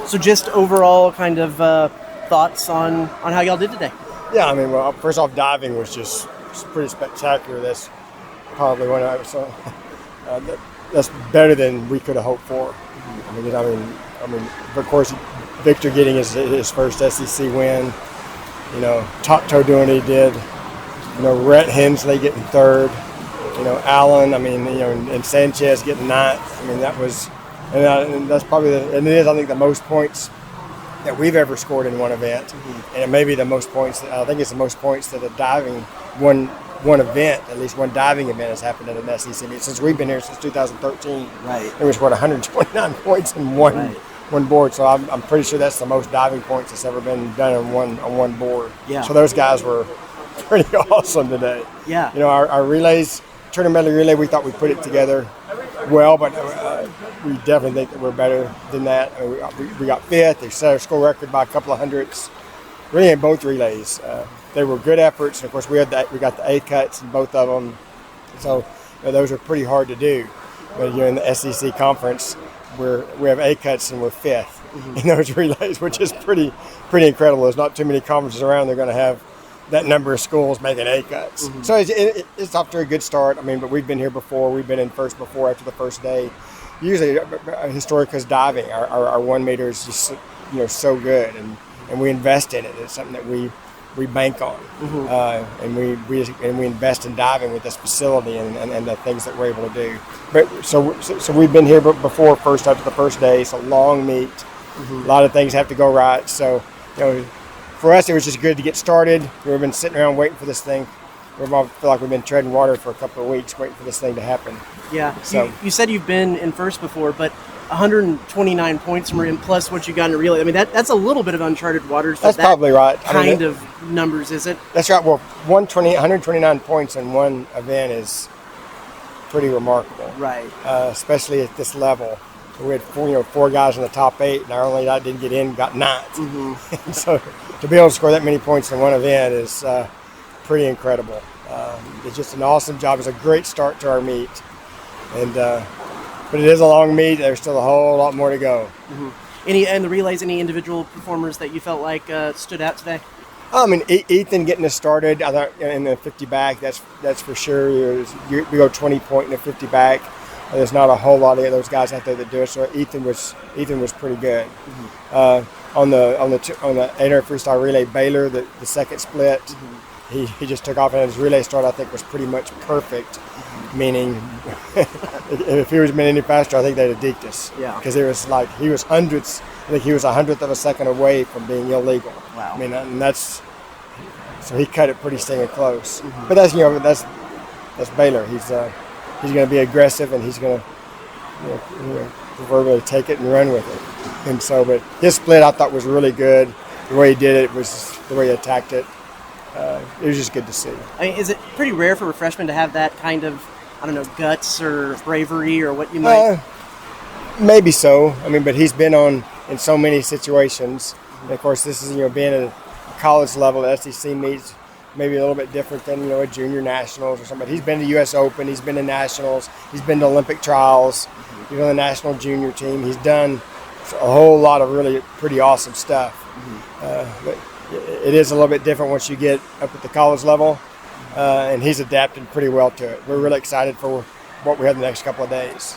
So just overall kind of thoughts on how y'all did today. Yeah, I mean, well, first off, diving was just pretty spectacular. That's probably one that's better than we could have hoped for. I mean, of course, Victor getting his first SEC win. You know, Top Toe doing what he did. You know, Rhett Hensley getting third. You know, Allen. I mean, you know, and Sanchez getting ninth. I mean, that was, and that's probably and it is, I think, the most points that we've ever scored in one event, and it may be the most points. I think it's the most points that a diving one event, at least one diving event, has happened at an SEC meet since we've been here since 2013. Right. It was 129 points in one board. So I'm pretty sure that's the most diving points that's ever been done on one board. Yeah. So those guys were pretty awesome today. Yeah. You know, our relays, tournament relay, we thought we put it together well, but we definitely think that we're better than that. We got fifth. They set our score record by a couple of hundredths. Really, in both relays, they were good efforts. And of course, we got the A cuts in both of them. So you know, those are pretty hard to do. But you're in the SEC conference, we have A cuts and we're fifth in those relays, which is pretty incredible. There's not too many conferences around. They're going to have that number of schools making A cuts. So it's off to a good start. I mean, but we've been here before. We've been in first before after the first day. Usually, historic because diving, our 1 meter is just, you know, so good, and we invest in it. It's something that we bank on, and we invest in diving with this facility and the things that we're able to do. But so we've been here before first after the first day. It's a long meet. A lot of things have to go right. So you know, for us, it was just good to get started. We've been sitting around waiting for this thing. We feel like we've been treading water for a couple of weeks waiting for this thing to happen. Yeah. So you said you've been in first before, but 129 points from in plus what you got in a relay. I mean, that's a little bit of uncharted waters. That's probably right. Kind of numbers, is it? That's right. Well, 129 points in one event is pretty remarkable. Right. Especially at this level. We had four guys in the top 8, and our only guy didn't get in, got ninth. So to be able to score that many points in one event is pretty incredible. It's just an awesome job. It's a great start to our meet, but it is a long meet. There's still a whole lot more to go. And the relays, any individual performers that you felt like stood out today? I mean, Ethan getting us started. I thought in the 50 back, that's for sure. We go 20 point in the 50 back. There's not a whole lot of those guys out there that do it. So Ethan was pretty good. On the 800 freestyle relay, Baylor, the second split, he just took off, and his relay start I think was pretty much perfect. Meaning, if he was been any faster, I think they'd have deked us. Yeah. Because it was like he was hundredths. I think he was 100th of a second away from being illegal. Wow. I mean, and that's so he cut it pretty stinging close. But that's Baylor. He's going to be aggressive, and he's going to proverbially take it and run with it. And so, but his split I thought was really good. The way he did it was the way he attacked it. It was just good to see. I mean, is it pretty rare for a freshman to have that kind of, I don't know, guts or bravery or what you might? Maybe so. I mean, but he's been in so many situations. And of course, this is, being at a college level, the SEC meets maybe a little bit different than, a junior nationals or something. But he's been to U.S. Open. He's been to nationals. He's been to Olympic trials. He's on the national junior team. He's done a whole lot of really pretty awesome stuff. But it is a little bit different once you get up at the college level, and he's adapted pretty well to it. We're really excited for what we have the next couple of days.